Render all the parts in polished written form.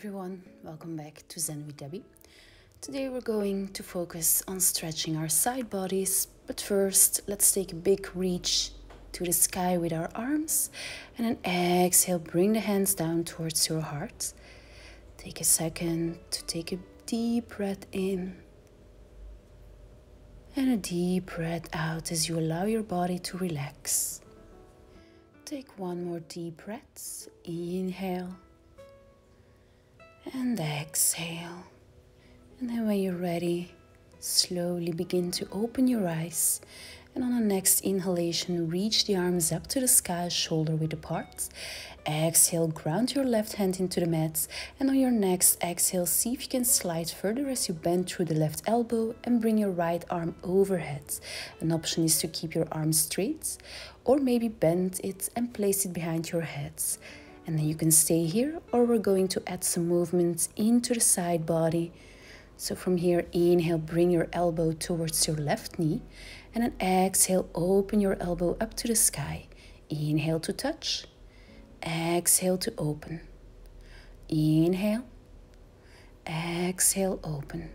everyone, welcome back to Zen with Debbie. Today we're going to focus on stretching our side bodies, but first let's take a big reach to the sky with our arms and then exhale, bring the hands down towards your heart. Take a second to take a deep breath in and a deep breath out as you allow your body to relax. Take one more deep breath, inhale and exhale. And then when you're ready, slowly begin to open your eyes. And on the next inhalation, reach the arms up to the sky, shoulder width apart. Exhale, ground your left hand into the mat. And on your next exhale, see if you can slide further as you bend through the left elbow and bring your right arm overhead. An option is to keep your arm straight, or maybe bend it and place it behind your head. And then you can stay here, or we're going to add some movement into the side body. So from here, inhale, bring your elbow towards your left knee. And then exhale, open your elbow up to the sky. Inhale to touch. Exhale to open. Inhale. Exhale, open.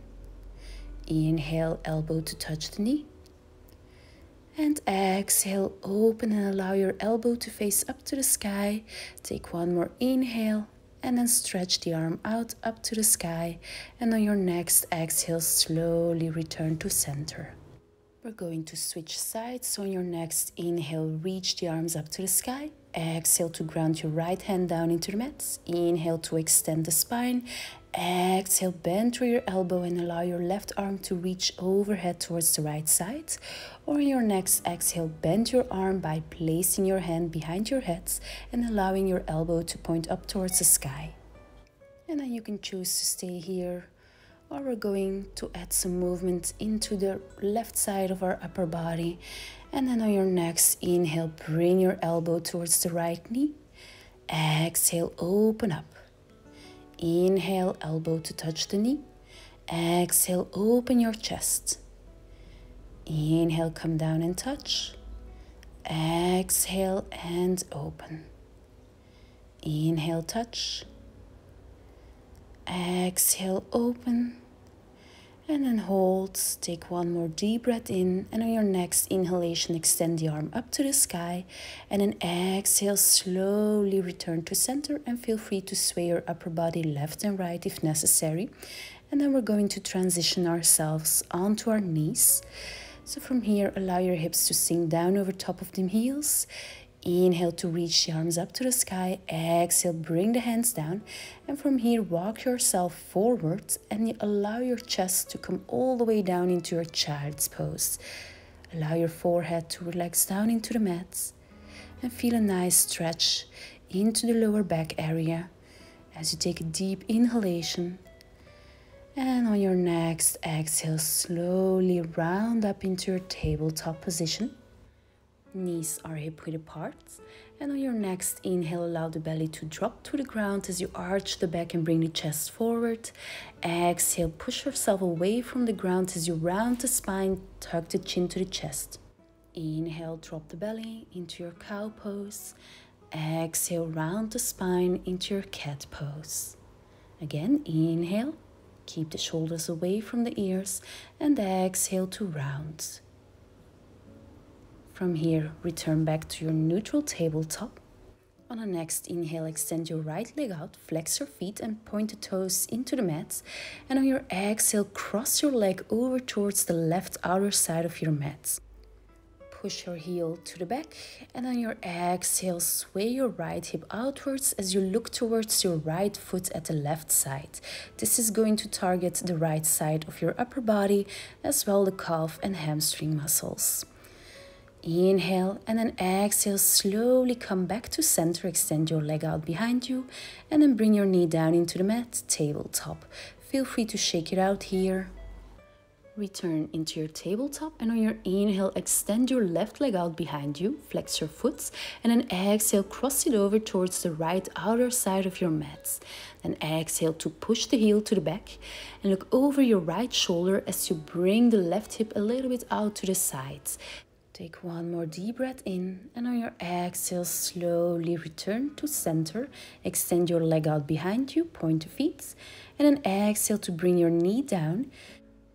Inhale, elbow to touch the knee. And exhale, open and allow your elbow to face up to the sky. Take one more inhale and then stretch the arm out up to the sky. And on your next exhale, slowly return to center. We're going to switch sides. So on your next inhale, reach the arms up to the sky. Exhale to ground your right hand down into the mat. Inhale to extend the spine. Exhale, bend through your elbow and allow your left arm to reach overhead towards the right side. Or on your next exhale, bend your arm by placing your hand behind your head and allowing your elbow to point up towards the sky. And then you can choose to stay here, or we're going to add some movement into the left side of our upper body. And then on your next inhale, bring your elbow towards the right knee. Exhale, open up. Inhale, elbow to touch the knee. Exhale, open your chest. Inhale, come down and touch. Exhale and open. Inhale, touch. Exhale, open. And then hold. Take one more deep breath in. And on your next inhalation, extend the arm up to the sky. And then exhale, slowly return to center. And feel free to sway your upper body left and right if necessary. And then we're going to transition ourselves onto our knees. So from here, allow your hips to sink down over top of the heels. Inhale to reach the arms up to the sky. Exhale, bring the hands down. And from here, walk yourself forward and you allow your chest to come all the way down into your child's pose. Allow your forehead to relax down into the mat. And feel a nice stretch into the lower back area as you take a deep inhalation. And on your next exhale, slowly round up into your tabletop position. Knees are hip width apart. And on your next inhale, allow the belly to drop to the ground as you arch the back and bring the chest forward. Exhale, push yourself away from the ground as you round the spine, tuck the chin to the chest. Inhale, drop the belly into your cow pose. Exhale, round the spine into your cat pose. Again, inhale, keep the shoulders away from the ears, and exhale to round. From here, return back to your neutral tabletop. On the next inhale, extend your right leg out, flex your feet and point the toes into the mat. And on your exhale, cross your leg over towards the left outer side of your mat. Push your heel to the back, and on your exhale, sway your right hip outwards as you look towards your right foot at the left side. This is going to target the right side of your upper body, as well the calf and hamstring muscles. Inhale and then exhale, slowly come back to center, extend your leg out behind you and then bring your knee down into the mat, tabletop. Feel free to shake it out here. Return into your tabletop and on your inhale, extend your left leg out behind you, flex your foot and then exhale, cross it over towards the right outer side of your mat. Then exhale to push the heel to the back and look over your right shoulder as you bring the left hip a little bit out to the side. Take one more deep breath in, and on your exhale, slowly return to center. Extend your leg out behind you, point the feet, and then exhale to bring your knee down.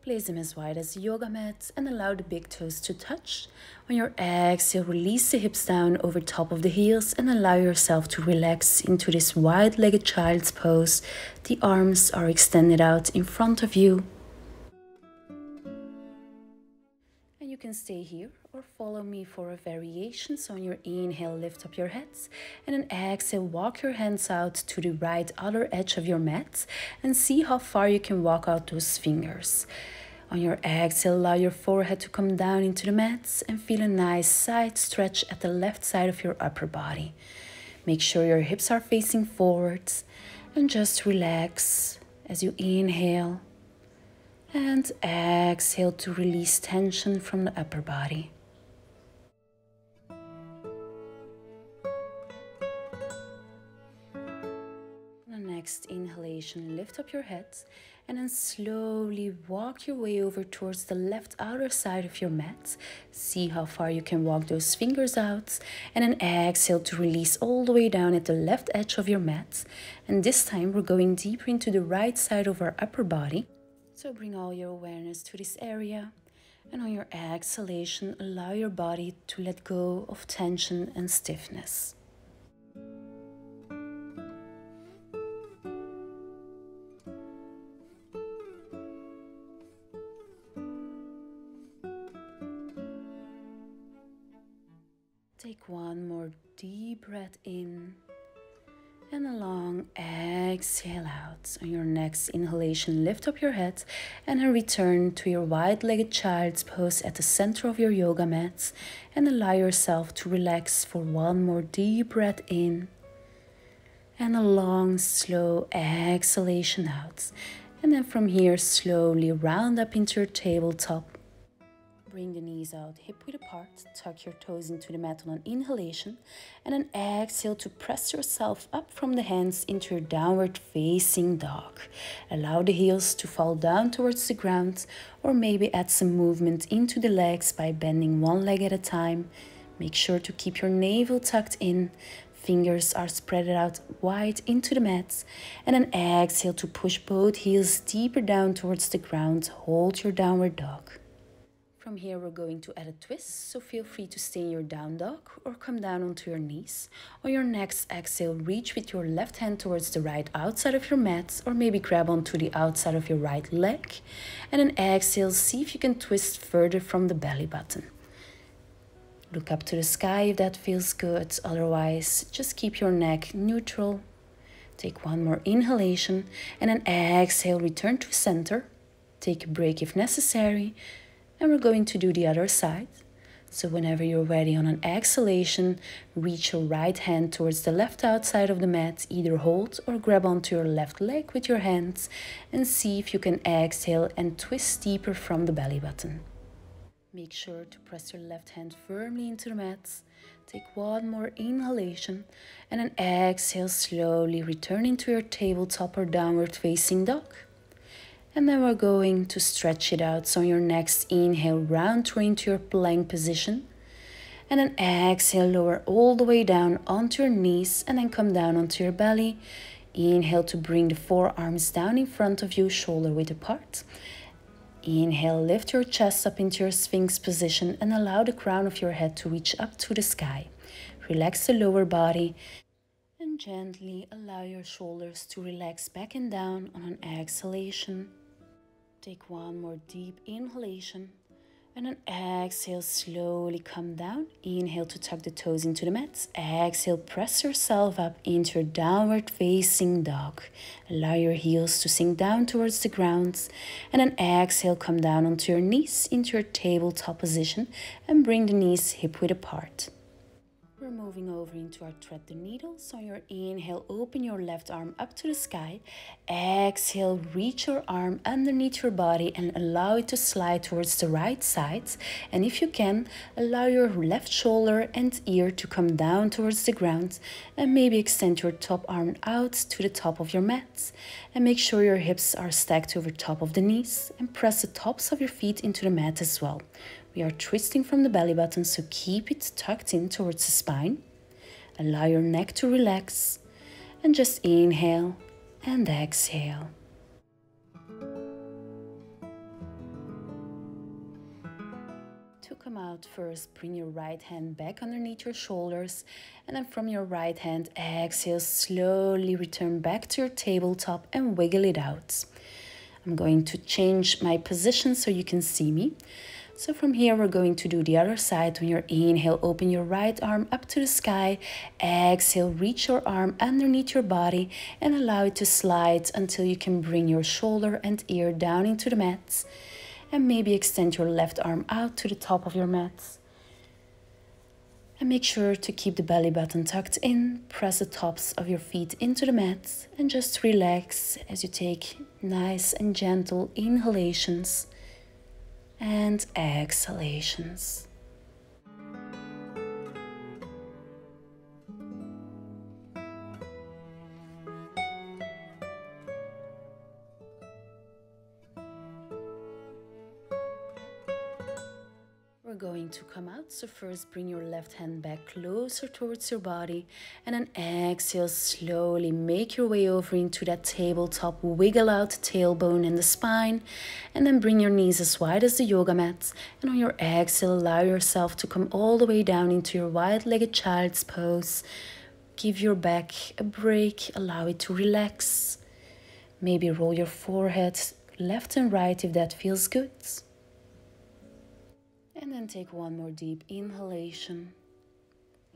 Place them as wide as a yoga mat and allow the big toes to touch. On your exhale, release the hips down over top of the heels and allow yourself to relax into this wide-legged child's pose. The arms are extended out in front of you. And you can stay here or follow me for a variation. So on your inhale, lift up your heads, and then exhale, walk your hands out to the right other edge of your mat and see how far you can walk out those fingers. On your exhale, allow your forehead to come down into the mat and feel a nice side stretch at the left side of your upper body. Make sure your hips are facing forwards and just relax as you inhale and exhale to release tension from the upper body. Next inhalation, lift up your head and then slowly walk your way over towards the left outer side of your mat. See how far you can walk those fingers out, and then exhale to release all the way down at the left edge of your mat. And this time we're going deeper into the right side of our upper body. So bring all your awareness to this area, and on your exhalation, allow your body to let go of tension and stiffness. Take one more deep breath in and a long exhale out. On your next inhalation, lift up your head and then return to your wide-legged child's pose at the center of your yoga mat and allow yourself to relax for one more deep breath in and a long, slow exhalation out. And then from here, slowly round up into your tabletop. Bring the knees out, hip-width apart, tuck your toes into the mat on an inhalation, and then exhale to press yourself up from the hands into your downward facing dog. Allow the heels to fall down towards the ground, or maybe add some movement into the legs by bending one leg at a time. Make sure to keep your navel tucked in. Fingers are spread out wide into the mat, and then exhale to push both heels deeper down towards the ground. Hold your downward dog. From here, we're going to add a twist, so feel free to stay in your down dog or come down onto your knees. On your next exhale, reach with your left hand towards the right outside of your mat, or maybe grab onto the outside of your right leg. And then exhale, see if you can twist further from the belly button. Look up to the sky if that feels good, otherwise just keep your neck neutral. Take one more inhalation, and then exhale, return to center. Take a break if necessary. And we're going to do the other side. So whenever you're ready, on an exhalation, reach your right hand towards the left outside of the mat. Either hold or grab onto your left leg with your hands and see if you can exhale and twist deeper from the belly button. Make sure to press your left hand firmly into the mat. Take one more inhalation and then exhale, slowly return into your tabletop or downward facing dog. And then we're going to stretch it out. So on your next inhale, round through into your plank position. And then exhale, lower all the way down onto your knees and then come down onto your belly. Inhale to bring the forearms down in front of you, shoulder width apart. Inhale, lift your chest up into your Sphinx position and allow the crown of your head to reach up to the sky. Relax the lower body and gently allow your shoulders to relax back and down on an exhalation. Take one more deep inhalation and then exhale, slowly come down. Inhale to tuck the toes into the mat. Exhale, press yourself up into your downward facing dog. Allow your heels to sink down towards the ground. And then exhale, come down onto your knees into your tabletop position and bring the knees hip-width apart. We're moving moving over into our thread the needle. So on your inhale, open your left arm up to the sky. Exhale, reach your arm underneath your body and allow it to slide towards the right side. And if you can, allow your left shoulder and ear to come down towards the ground, and maybe extend your top arm out to the top of your mat. And make sure your hips are stacked over top of the knees, and press the tops of your feet into the mat as well. We are twisting from the belly button, so keep it tucked in towards the spine. Allow your neck to relax, and just inhale and exhale. To come out, first bring your right hand back underneath your shoulders, and then from your right hand, exhale, slowly return back to your tabletop and wiggle it out. I'm going to change my position so you can see me. So from here, we're going to do the other side. On your inhale, open your right arm up to the sky. Exhale, reach your arm underneath your body and allow it to slide until you can bring your shoulder and ear down into the mat. And maybe extend your left arm out to the top of your mat. And make sure to keep the belly button tucked in. Press the tops of your feet into the mat and just relax as you take nice and gentle inhalations and exhalations. We're going to come out, so first bring your left hand back closer towards your body, and then exhale, slowly make your way over into that tabletop, wiggle out the tailbone and the spine, and then bring your knees as wide as the yoga mat, and on your exhale, allow yourself to come all the way down into your wide-legged child's pose. Give your back a break, allow it to relax. Maybe roll your forehead left and right if that feels good. And then take one more deep inhalation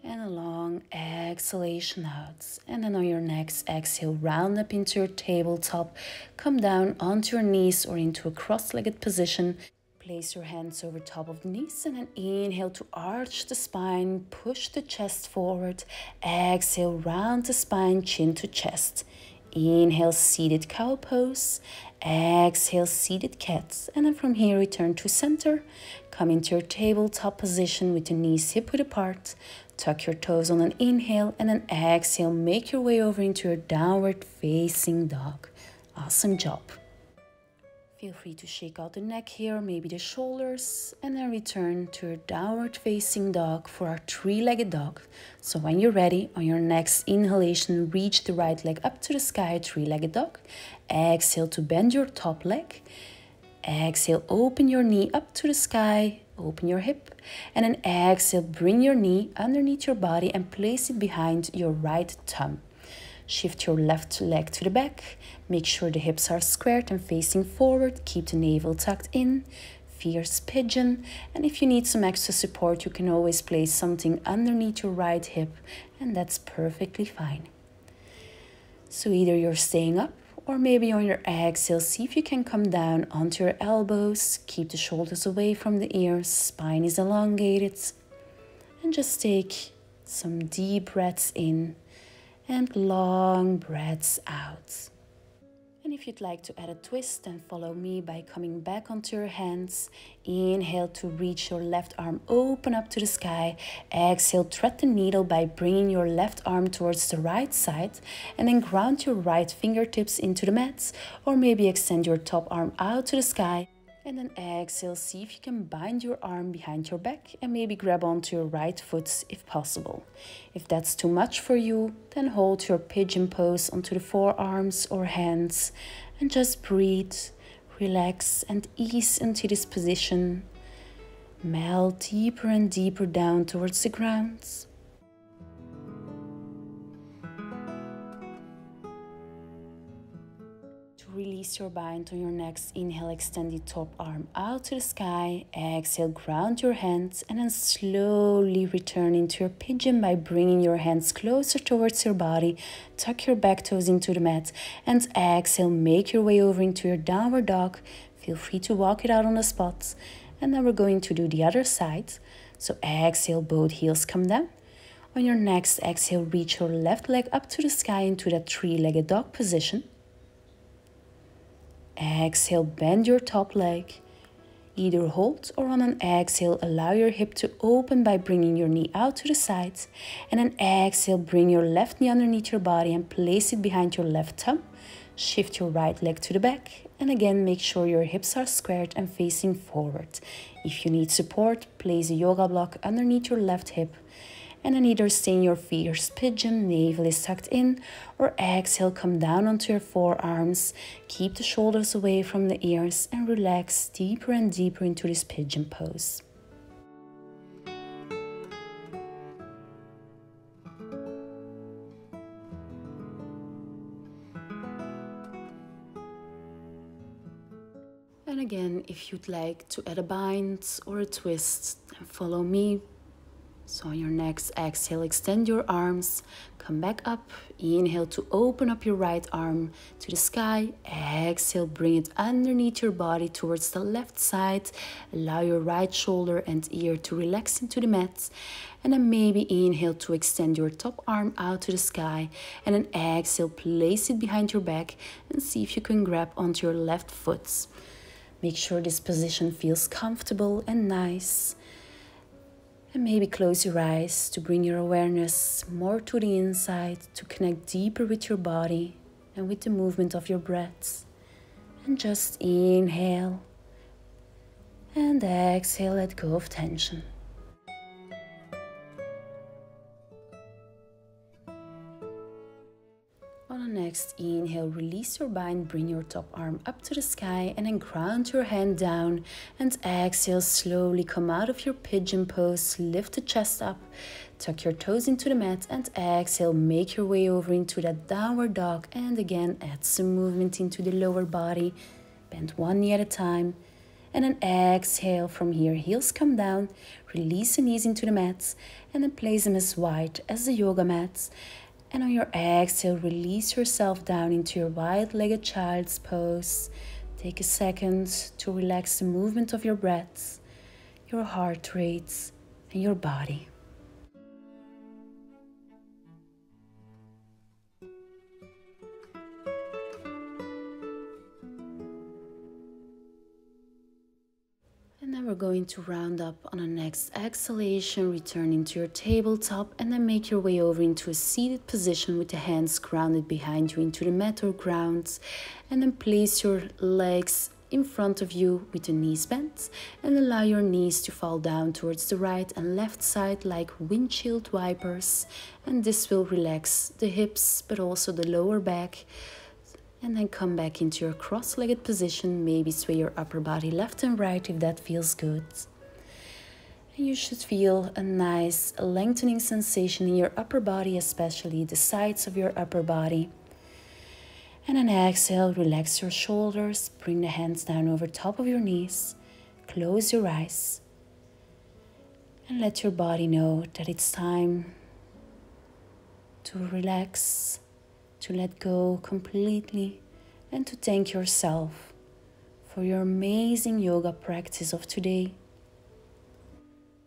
and a long exhalation out. And then on your next exhale, round up into your tabletop. Come down onto your knees or into a cross-legged position. Place your hands over top of the knees and then inhale to arch the spine, push the chest forward. Exhale, round the spine, chin to chest. Inhale, seated cow pose. Exhale, seated cat. And then from here, return to center. Come into your tabletop position with the knees hip-width apart. Tuck your toes on an inhale and then exhale. Make your way over into your downward facing dog. Awesome job. Feel free to shake out the neck here, maybe the shoulders, and then return to your downward facing dog for our three-legged dog. So when you're ready, on your next inhalation, reach the right leg up to the sky, three-legged dog. Exhale to bend your top leg. Exhale, open your knee up to the sky, open your hip. And then exhale, bring your knee underneath your body and place it behind your right thumb. Shift your left leg to the back. Make sure the hips are squared and facing forward. Keep the navel tucked in. Fierce pigeon. And if you need some extra support, you can always place something underneath your right hip, and that's perfectly fine. So either you're staying up, or maybe on your exhale, see if you can come down onto your elbows. Keep the shoulders away from the ears. Spine is elongated. And just take some deep breaths in and long breaths out. And if you'd like to add a twist, then follow me by coming back onto your hands. Inhale to reach your left arm open up to the sky. Exhale, thread the needle by bringing your left arm towards the right side. And then ground your right fingertips into the mat, or maybe extend your top arm out to the sky. And then exhale, see if you can bind your arm behind your back and maybe grab onto your right foot if possible. If that's too much for you, then hold your pigeon pose onto the forearms or hands and just breathe, relax and ease into this position. Melt deeper and deeper down towards the ground. Release your bind on your next inhale, extend the top arm out to the sky. Exhale, ground your hands and then slowly return into your pigeon by bringing your hands closer towards your body. Tuck your back toes into the mat and exhale, make your way over into your downward dog. Feel free to walk it out on the spot. And then we're going to do the other side. So exhale, both heels come down. On your next exhale, reach your left leg up to the sky into that three-legged dog position. Exhale, bend your top leg. Either hold or on an exhale, allow your hip to open by bringing your knee out to the side. And an exhale, bring your left knee underneath your body and place it behind your left thumb. Shift your right leg to the back. And again, make sure your hips are squared and facing forward. If you need support, place a yoga block underneath your left hip. And then either stay in your fierce pigeon, navel is tucked in, or exhale, come down onto your forearms. Keep the shoulders away from the ears and relax deeper and deeper into this pigeon pose. And again, if you'd like to add a bind or a twist, then follow me. So on your next exhale, extend your arms, come back up, inhale to open up your right arm to the sky, exhale, bring it underneath your body towards the left side, allow your right shoulder and ear to relax into the mat, and then maybe inhale to extend your top arm out to the sky, and then exhale, place it behind your back and see if you can grab onto your left foot. Make sure this position feels comfortable and nice. And maybe close your eyes to bring your awareness more to the inside, to connect deeper with your body and with the movement of your breath. And just inhale and exhale, let go of tension. On the next inhale, release your bind, bring your top arm up to the sky and then ground your hand down. And exhale, slowly come out of your pigeon pose, lift the chest up, tuck your toes into the mat and exhale, make your way over into that downward dog and again add some movement into the lower body. Bend one knee at a time and then exhale from here, heels come down, release the knees into the mats and then place them as wide as the yoga mats. And on your exhale, release yourself down into your wide-legged child's pose. Take a second to relax the movement of your breath, your heart rate, and your body. And then we're going to round up on the next exhalation, return into your tabletop and then make your way over into a seated position with the hands grounded behind you into the mat or ground. And then place your legs in front of you with the knees bent and allow your knees to fall down towards the right and left side like windshield wipers. And this will relax the hips but also the lower back. And then come back into your cross-legged position, maybe sway your upper body left and right if that feels good. And you should feel a nice lengthening sensation in your upper body, especially the sides of your upper body. And then exhale, relax your shoulders, bring the hands down over top of your knees, close your eyes, and let your body know that it's time to relax, to let go completely and to thank yourself for your amazing yoga practice of today.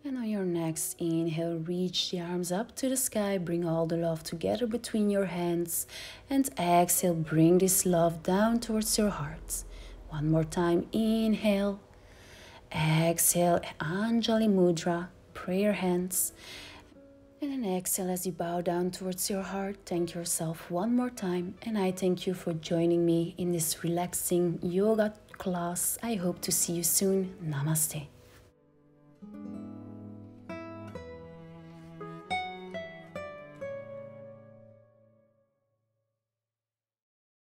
And on your next inhale, reach the arms up to the sky, bring all the love together between your hands and exhale, bring this love down towards your heart. One more time, inhale, exhale, Anjali Mudra, prayer hands. And then exhale as you bow down towards your heart. Thank yourself one more time. And I thank you for joining me in this relaxing yoga class. I hope to see you soon. Namaste.